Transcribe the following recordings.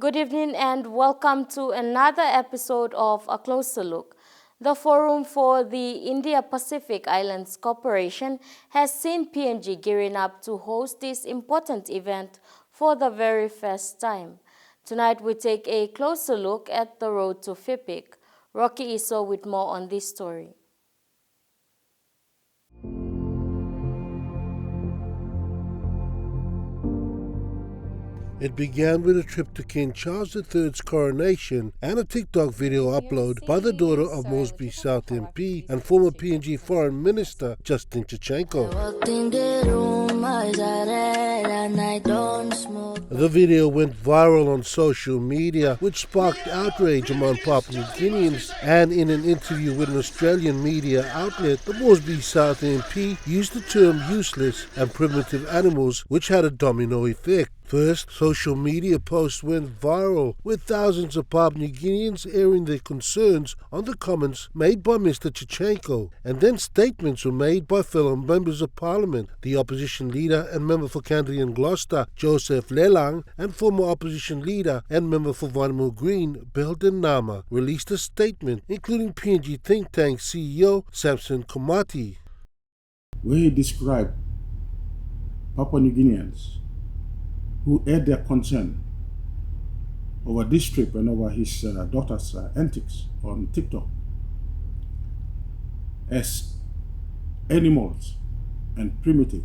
Good evening and welcome to another episode of A Closer Look. The Forum for the India-Pacific Islands Cooperation has seen PNG gearing up to host this important event for the very first time. Tonight we take a closer look at the road to FIPIC. Rocky Iso with more on this story. It began with a trip to King Charles III's coronation and a TikTok video upload by the daughter of Mosby South MP and former PNG Foreign Minister Justin Chichenko. The video went viral on social media, which sparked outrage among Papua New Guineans, and in an interview with an Australian media outlet, the Mosby South MP used the term useless and primitive animals, which had a domino effect. First, social media posts went viral, with thousands of Papua New Guineans airing their concerns on the comments made by Mr. Chichenko, and then statements were made by fellow members of parliament. The opposition leader and member for Canterbury and Gloucester, Joseph Lelang, and former opposition leader and member for Vanamu Green, Belden Nama, released a statement, including PNG think tank CEO Samson Komati. Where he described Papua New Guineans who aired their concern over this trip and over his daughter's antics on TikTok as animals and primitive.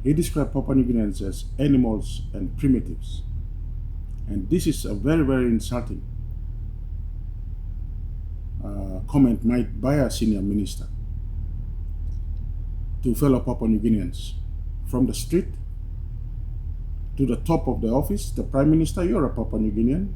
He described Papua New Guineans as animals and primitives. And this is a very, very insulting comment made by a senior minister to fellow Papua New Guineans. From the street to the top of the office, the Prime Minister, you're a Papua New Guinean.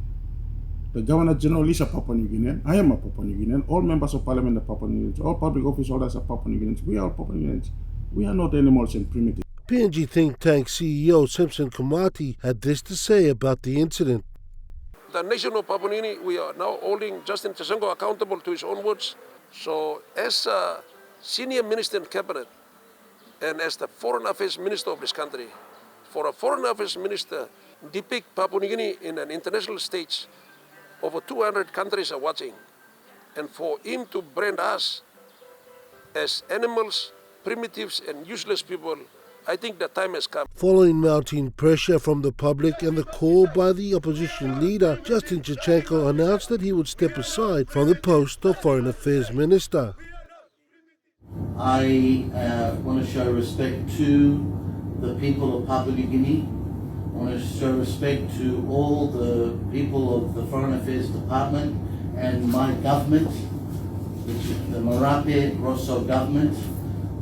The Governor General is a Papua New Guinean. I am a Papua New Guinean. All members of Parliament are Papua New Guineans. All public office holders are Papua New Guineans. We are all Papua New Guineans. We are not animals and primitives. PNG think tank CEO Samson Komati had this to say about the incident. The nation of Papua New Guinea, we are now holding Justin Chichenko accountable to his own words. So as a senior minister in cabinet and as the foreign affairs minister of this country, for a foreign affairs minister depict Papua New Guinea in an international stage, over 200 countries are watching, and for him to brand us as animals, primitives and useless people, I think the time has come. Following mounting pressure from the public and the call by the opposition leader, Justin Chichenko announced that he would step aside from the post of Foreign Affairs Minister. I want to show respect to the people of Papua New Guinea. I want to show respect to all the people of the Foreign Affairs Department and my government, which is the Marape Rosso government.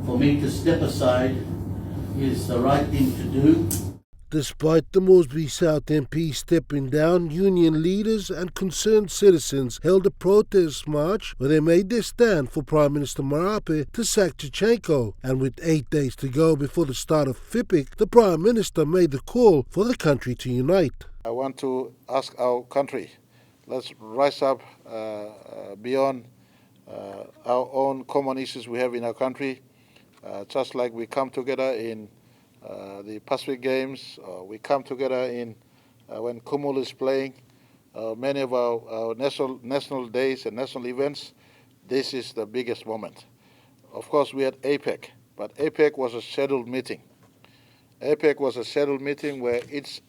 For me to step aside is the right thing to do. Despite the Mosby South MP stepping down, union leaders and concerned citizens held a protest march where they made their stand for Prime Minister Marape to sack Chichenko. And with 8 days to go before the start of FIPIC, the Prime Minister made the call for the country to unite. I want to ask our country, let's rise up beyond our own common issues we have in our country. Just like we come together in the Pacific Games, we come together in when Kumul is playing, many of our national days and national events. This is the biggest moment. Of course, we had APEC, but APEC was a scheduled meeting. APEC was a scheduled meeting where each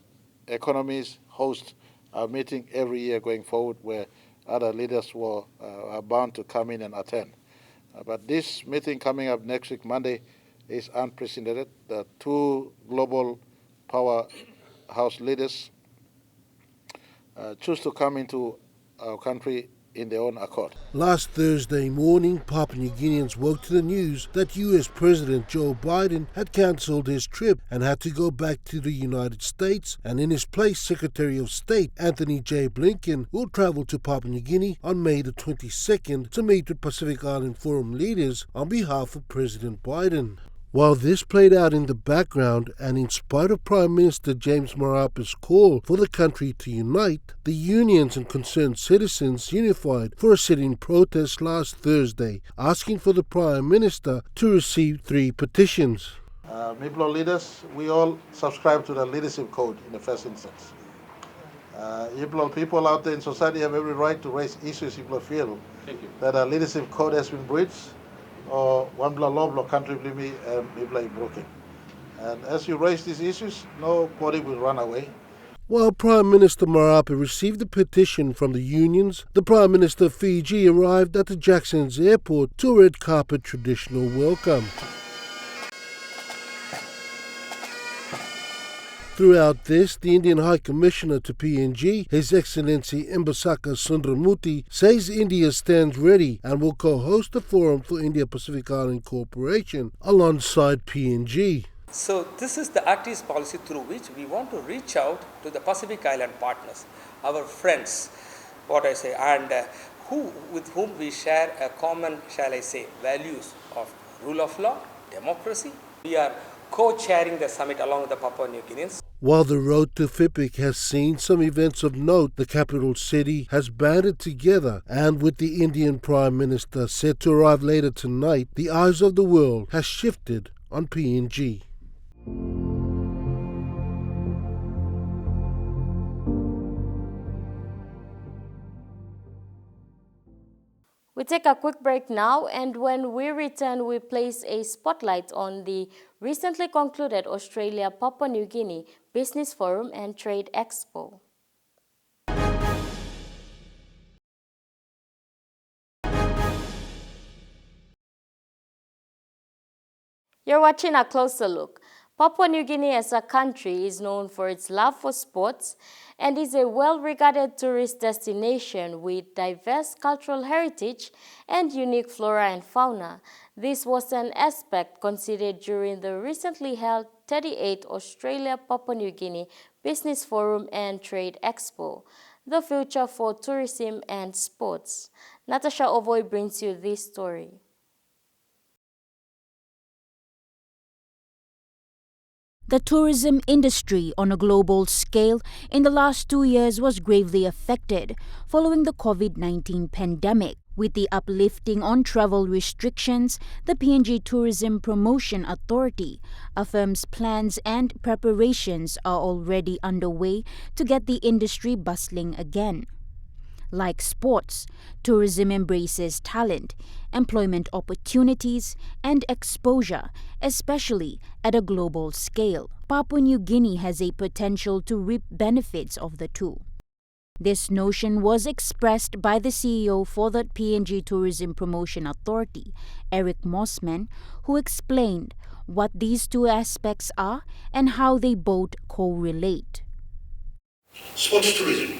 economies host a meeting every year going forward, where other leaders are bound to come in and attend. But this meeting coming up next week, Monday, is unprecedented. The two global powerhouse leaders choose to come into our country in their own accord. Last Thursday morning, Papua New Guineans woke to the news that US President Joe Biden had cancelled his trip and had to go back to the United States, and in his place, Secretary of State Anthony J. Blinken will travel to Papua New Guinea on May the 22nd to meet with Pacific Island Forum leaders on behalf of President Biden. While this played out in the background, and in spite of Prime Minister James Marape's call for the country to unite, the unions and concerned citizens unified for a sit-in protest last Thursday, asking for the Prime Minister to receive 3 petitions. MIPLO leaders, we all subscribe to the leadership code in the first instance. People out there in society have every right to raise issues if feel that a leadership code has been breached or one law country broken. And as you raise these issues, nobody will run away. While Prime Minister Marape received a petition from the unions, the Prime Minister of Fiji arrived at the Jackson's airport to a red carpet traditional welcome. Throughout this, the Indian High Commissioner to PNG, His Excellency Mbasaka Sundramuthi, says India stands ready and will co-host the Forum for India-Pacific Island Cooperation alongside PNG. So this is the activist policy through which we want to reach out to the Pacific Island partners, our friends, and with whom we share a common, values of rule of law, democracy. We are co-chairing the summit along with the Papua New Guineans. While the road to FIPIC has seen some events of note, the capital city has banded together, and with the Indian Prime Minister set to arrive later tonight, the eyes of the world has shifted on PNG. We take a quick break now, and when we return, we place a spotlight on the recently concluded Australia-Papua New Guinea Business Forum and Trade Expo. You're watching A Closer Look. Papua New Guinea as a country is known for its love for sports and is a well-regarded tourist destination with diverse cultural heritage and unique flora and fauna. This was an aspect considered during the recently held 38th Australia-Papua New Guinea Business Forum and Trade Expo, the future for tourism and sports. Natasha Ovoy brings you this story. The tourism industry on a global scale in the last 2 years was gravely affected following the COVID-19 pandemic. With the uplifting on travel restrictions, the PNG Tourism Promotion Authority affirms plans and preparations are already underway to get the industry bustling again. Like sports, tourism embraces talent, employment opportunities, and exposure, especially at a global scale. Papua New Guinea has a potential to reap benefits of the two. This notion was expressed by the CEO for the PNG Tourism Promotion Authority, Eric Mossman, who explained what these two aspects are and how they both correlate. Sports tourism.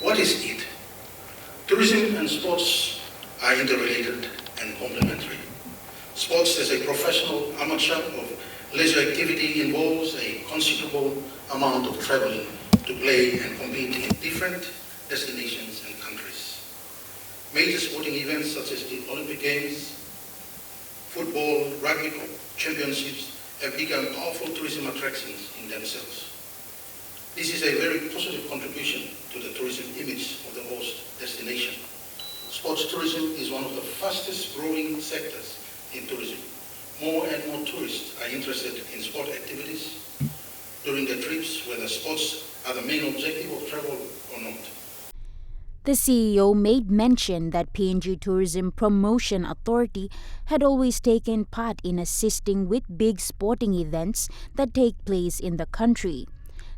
What is it? Tourism and sports are interrelated and complementary. Sports as a professional amateur of leisure activity involves a considerable amount of traveling to play and compete in different destinations and countries. Major sporting events such as the Olympic Games, football, rugby championships have become powerful tourism attractions in themselves. This is a very positive contribution to the tourism image of the host destination. Sports tourism is one of the fastest growing sectors in tourism. More and more tourists are interested in sport activities during their trips, whether sports are the main objective of travel or not. The CEO made mention that PNG Tourism Promotion Authority had always taken part in assisting with big sporting events that take place in the country.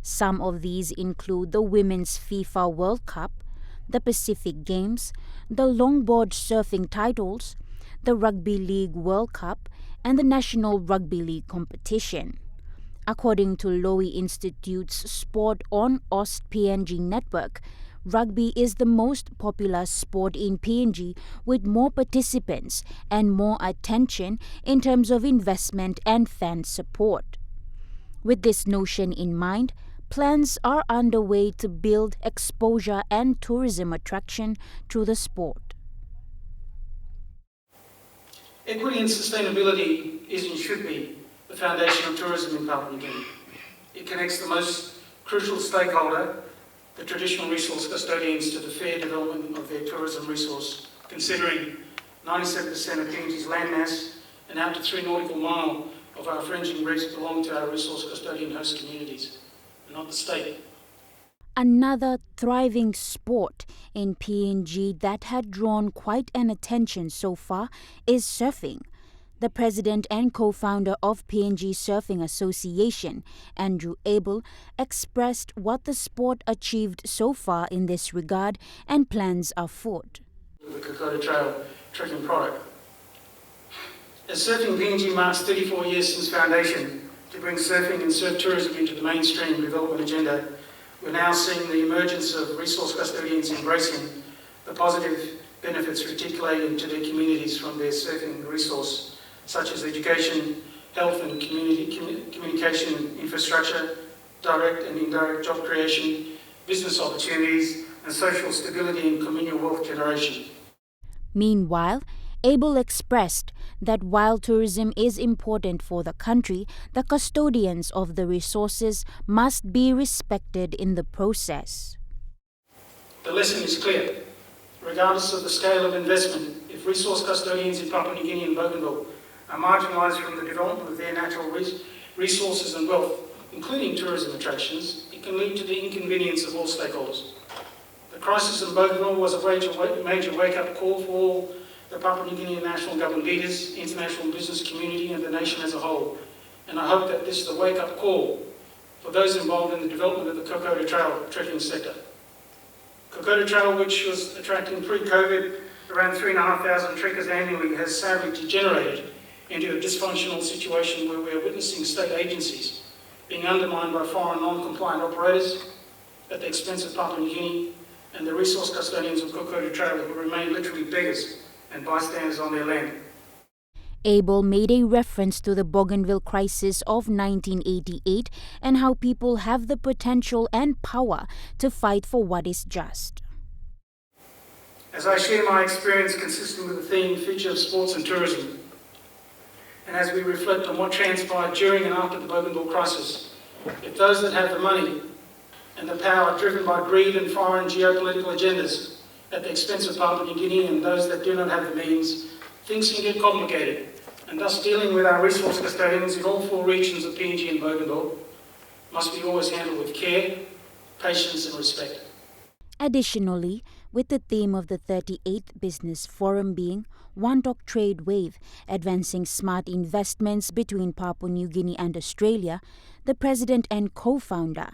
Some of these include the Women's FIFA World Cup, the Pacific Games, the longboard surfing titles, the Rugby League World Cup, and the National Rugby League competition. According to Lowy Institute's Sport on Ost PNG network, rugby is the most popular sport in PNG with more participants and more attention in terms of investment and fan support. With this notion in mind, plans are underway to build exposure and tourism attraction through the sport. Equity and sustainability is and should be the foundation of tourism in Papua New Guinea. It connects the most crucial stakeholder, the traditional resource custodians, to the fair development of their tourism resource, considering 97% of PNG's landmass and out to 3 nautical mile of our fringing reefs belong to our resource custodian host communities, and not the state. Another thriving sport in PNG that had drawn quite an attention so far is surfing. The president and co-founder of PNG Surfing Association, Andrew Abel, expressed what the sport achieved so far in this regard and plans afoot. The Kokoda Trail trekking product. As Surfing PNG marks 34 years since foundation to bring surfing and surf tourism into the mainstream development agenda, we're now seeing the emergence of resource custodians embracing the positive benefits reticulated to their communities from their surfing resource, such as education, health and communication infrastructure, direct and indirect job creation, business opportunities, and social stability and communal wealth generation. Meanwhile, Abel expressed that while tourism is important for the country, the custodians of the resources must be respected in the process. The lesson is clear. Regardless of the scale of investment, if resource custodians in Papua New Guinea and Bougainville are marginalised from the development of their natural resources and wealth, including tourism attractions, it can lead to the inconvenience of all stakeholders. The crisis in Bougainville was a major wake-up call for all the Papua New Guinea national government leaders, international business community and the nation as a whole. And I hope that this is a wake-up call for those involved in the development of the Kokoda Trail trekking sector. Kokoda Trail, which was attracting pre-COVID around 3,500 trekkers annually, has sadly degenerated into a dysfunctional situation where we are witnessing state agencies being undermined by foreign non-compliant operators at the expense of Papua New Guinea and the resource custodians of Kokoda Trail who remain literally beggars and bystanders on their land. Abel made a reference to the Bougainville crisis of 1988 and how people have the potential and power to fight for what is just. As I share my experience consistent with the theme Future of Sports and Tourism, and as we reflect on what transpired during and after the Bougainville crisis, if those that have the money and the power driven by greed and foreign geopolitical agendas at the expense of Papua New Guinea and those that do not have the means, things can get complicated, and thus dealing with our resource custodians in all four regions of PNG and Bougainville must be always handled with care, patience and respect. Additionally, with the theme of the 38th Business Forum being One Talk Trade Wave, advancing smart investments between Papua New Guinea and Australia, the president and co-founder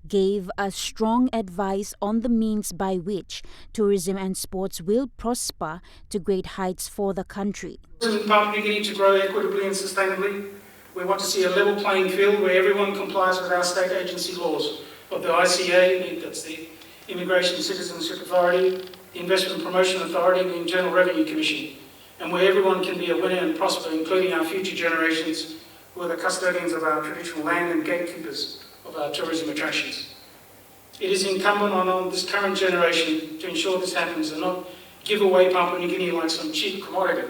gave a strong advice on the means by which tourism and sports will prosper to great heights for the country. In Papua New Guinea to grow equitably and sustainably, we want to see a level playing field where everyone complies with our state agency laws of the ICA, that's the Immigration Citizenship Authority, the Investment Promotion Authority, and the Internal Revenue Commission, and where everyone can be a winner and prosper, including our future generations who are the custodians of our traditional land and gatekeepers of our tourism attractions. It is incumbent on this current generation to ensure this happens and not give away Papua New Guinea like some cheap commodity,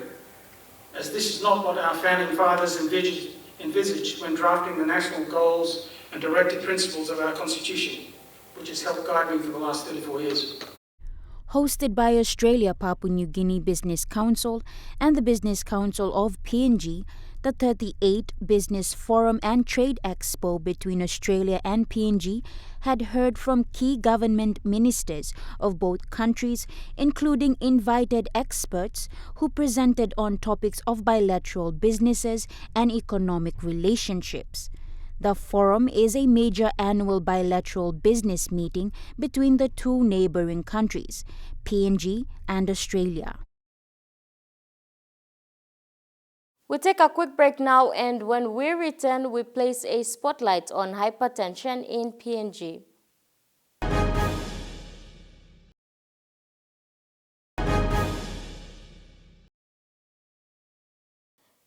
as this is not what our founding fathers envisaged when drafting the national goals and directive principles of our Constitution, which has helped guide me for the last 34 years. Hosted by Australia Papua New Guinea Business Council and the Business Council of PNG, the 38th Business Forum and Trade Expo between Australia and PNG had heard from key government ministers of both countries, including invited experts who presented on topics of bilateral businesses and economic relationships. The forum is a major annual bilateral business meeting between the two neighboring countries, PNG and Australia. We take a quick break now, and when we return, we place a spotlight on hypertension in PNG.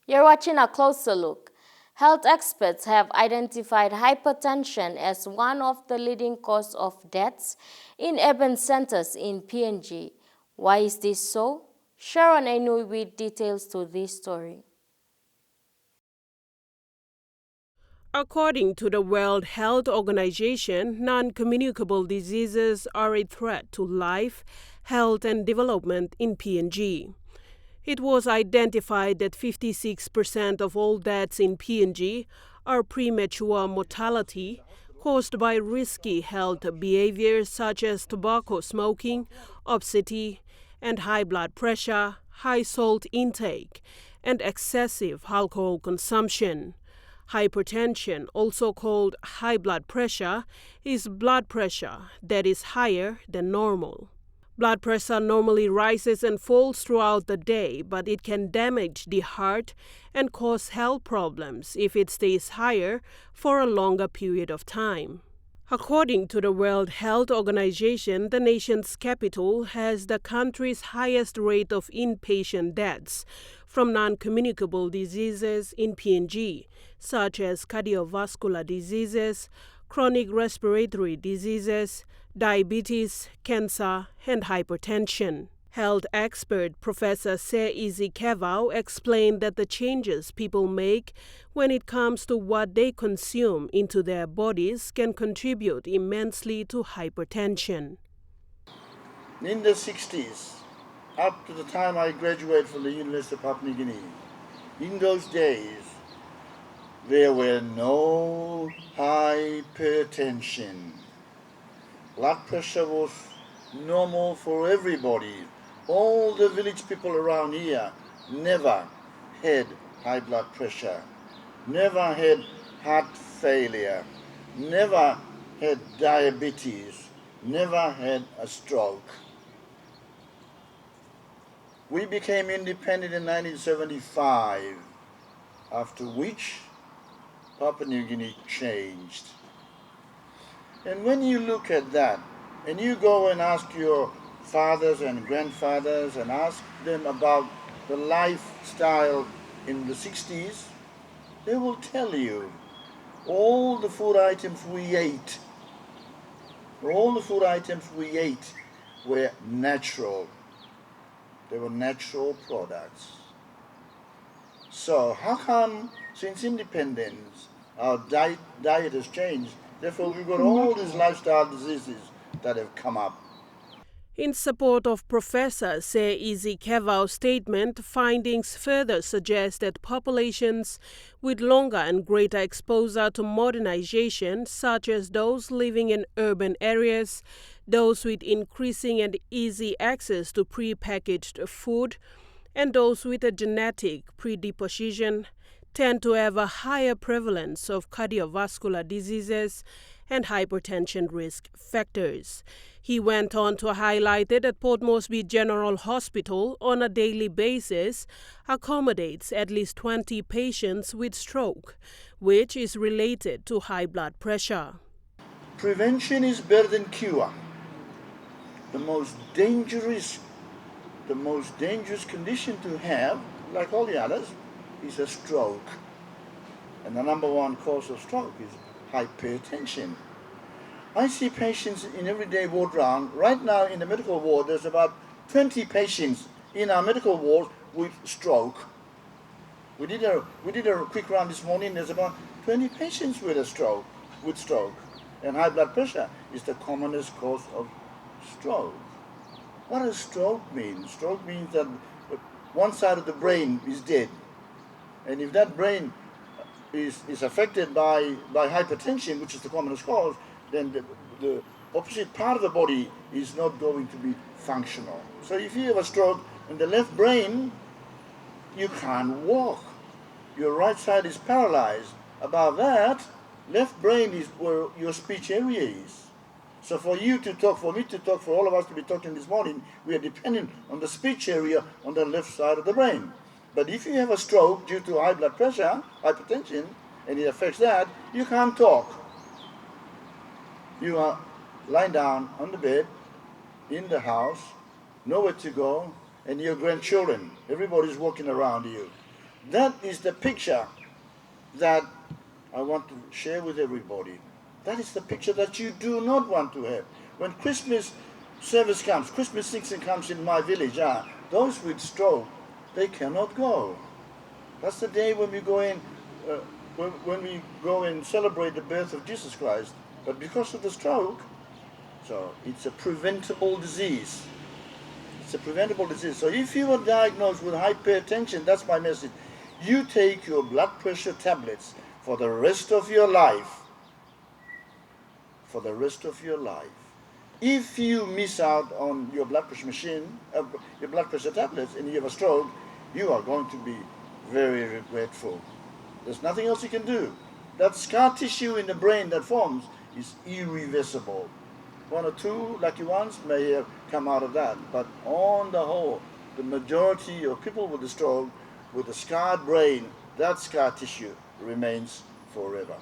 You're watching A Closer Look. Health experts have identified hypertension as one of the leading causes of deaths in urban centers in PNG. Why is this so? Sharon Enui with details to this story. According to the World Health Organization, non-communicable diseases are a threat to life, health and development in PNG. It was identified that 56% of all deaths in PNG are premature mortality caused by risky health behaviors such as tobacco smoking, obesity, and high blood pressure, high salt intake, and excessive alcohol consumption. Hypertension, also called high blood pressure, is blood pressure that is higher than normal. Blood pressure normally rises and falls throughout the day, but it can damage the heart and cause health problems if it stays higher for a longer period of time. According to the World Health Organization, the nation's capital has the country's highest rate of inpatient deaths from non-communicable diseases in PNG, such as cardiovascular diseases, chronic respiratory diseases, diabetes, cancer, and hypertension. Health expert Professor Seizi Kevau explained that the changes people make when it comes to what they consume into their bodies can contribute immensely to hypertension. In the 60s, up to the time I graduated from the University of Papua New Guinea, in those days, there were no hypertension. Blood pressure was normal for everybody. All the village people around here never had high blood pressure, never had heart failure, never had diabetes, never had a stroke. We became independent in 1975, after which Papua New Guinea changed. And when you look at that, and you go and ask your fathers and grandfathers and ask them about the lifestyle in the 60s, they will tell you all the food items we ate, were natural. They were natural products. So how come, since independence, our diet has changed? Therefore, we've got all these lifestyle diseases that have come up. In support of Professor Seizi Kevau's statement, findings further suggest that populations with longer and greater exposure to modernization, such as those living in urban areas, those with increasing and easy access to pre-packaged food, and those with a genetic predisposition, tend to have a higher prevalence of cardiovascular diseases and hypertension risk factors. He went on to highlight that Port Moresby General Hospital on a daily basis accommodates at least 20 patients with stroke, which is related to high blood pressure. Prevention is better than cure. The most dangerous condition to have, like all the others, is a stroke. And the number one cause of stroke is hypertension. I see patients in everyday ward round. Right now in the medical ward, there's about 20 patients in our medical ward with stroke. We did a quick round this morning. There's about 20 patients with stroke. And high blood pressure is the commonest cause of stroke. What does stroke mean? Stroke means that one side of the brain is dead. And if that brain is affected by hypertension, which is the commonest cause, then the opposite part of the body is not going to be functional. So if you have a stroke in the left brain, you can't walk. Your right side is paralyzed. Above that, left brain is where your speech area is. So for you to talk, for me to talk, for all of us to be talking this morning, we are dependent on the speech area on the left side of the brain. But if you have a stroke due to high blood pressure, hypertension, and it affects that, you can't talk. You are lying down on the bed, in the house, nowhere to go, and your grandchildren, everybody's walking around you. That is the picture that I want to share with everybody. That is the picture that you do not want to have. When Christmas service comes, Christmas season comes in my village, those with stroke, they cannot go. That's the day when we go in, when we go and celebrate the birth of Jesus Christ. But because of the stroke, so it's a preventable disease. It's a preventable disease. So if you are diagnosed with hypertension, that's my message. You take your blood pressure tablets for the rest of your life. for the rest of your life. If you miss out on your blood pressure machine, your blood pressure tablets, and you have a stroke, you are going to be very regretful. There's nothing else you can do. That scar tissue in the brain that forms is irreversible. One or two lucky ones may have come out of that, but on the whole, the majority of people with a stroke, with a scarred brain, that scar tissue remains forever.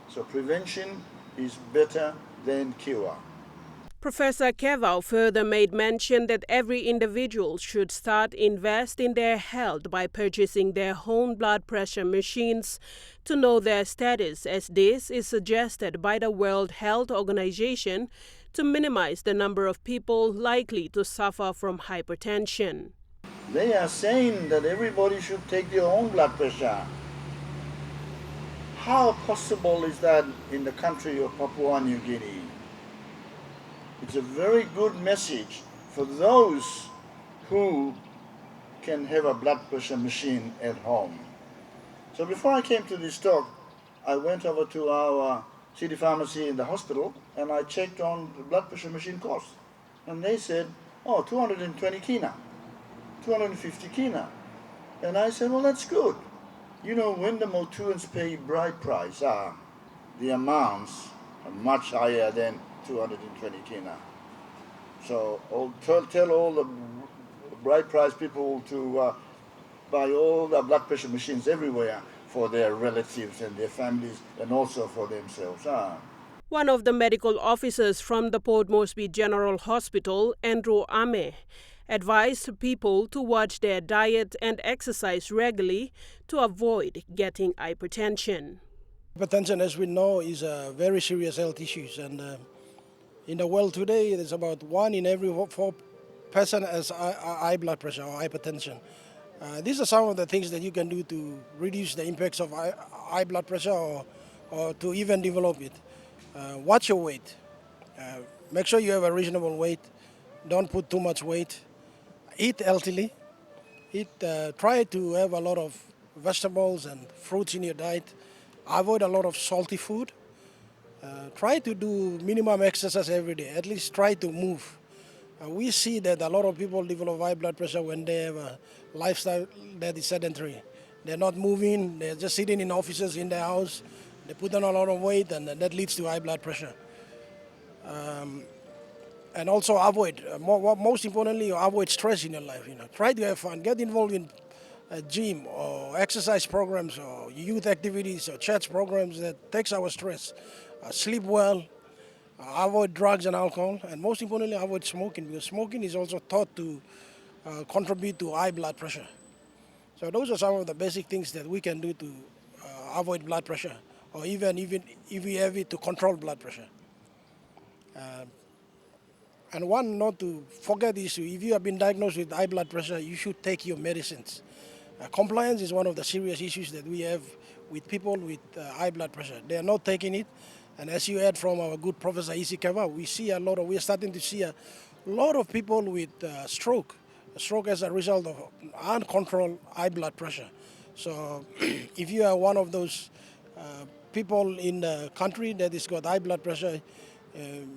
So prevention is better than cure. Professor Kevau further made mention that every individual should start invest in their health by purchasing their own blood pressure machines to know their status, as this is suggested by the World Health Organization to minimize the number of people likely to suffer from hypertension. They are saying that everybody should take their own blood pressure. How possible is that in the country of Papua New Guinea? It's a very good message for those who can have a blood pressure machine at home. So before I came to this talk, I went over to our city pharmacy in the hospital and I checked on the blood pressure machine cost. And they said, oh, 220 kina, 250 kina. And I said, well, that's good. You know, when the Motuans pay bride price, the amounts are much higher than 220 kina. So tell all the bride price people to buy all the blood pressure machines everywhere for their relatives and their families and also for themselves. One of the medical officers from the Port Moresby General Hospital, Andrew Ame, advised people to watch their diet and exercise regularly to avoid getting hypertension. Hypertension, as we know, is a very serious health issue, and in the world today, there's about 1 in every 4 person has high blood pressure or hypertension. These are some of the things that you can do to reduce the impacts of high blood pressure or to even develop it. Watch your weight. Make sure you have a reasonable weight. Don't put too much weight. Eat healthily. Try to have a lot of vegetables and fruits in your diet. Avoid a lot of salty food. Try to do minimum exercise every day. At least try to move. We see that a lot of people develop high blood pressure when they have a lifestyle that is sedentary. They're not moving, they're just sitting in offices in their house. They put on a lot of weight and that leads to high blood pressure. And also avoid, most importantly, avoid stress in your life. Try to have fun, get involved in a gym or exercise programs or youth activities or church programs that takes our stress. Sleep well, avoid drugs and alcohol, and most importantly, avoid smoking, because smoking is also thought to contribute to high blood pressure. So those are some of the basic things that we can do to avoid blood pressure, or even if we have it, to control blood pressure. And one not to forget is, if you have been diagnosed with high blood pressure, you should take your medicines. Compliance is one of the serious issues that we have with people with high blood pressure. They are not taking it. And as you heard from our good Professor Isi Keva, we are starting to see a lot of people with stroke as a result of uncontrolled high blood pressure. So if you are one of those people in the country that has got high blood pressure,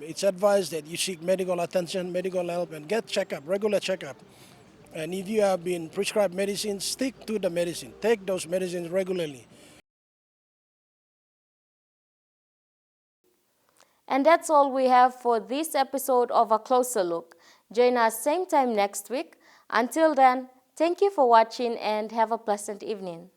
it's advised that you seek medical attention, medical help, and get checkup, regular checkup. And if you have been prescribed medicine, stick to the medicine. Take those medicines regularly. And that's all we have for this episode of A Closer Look. Join us same time next week. Until then, thank you for watching and have a pleasant evening.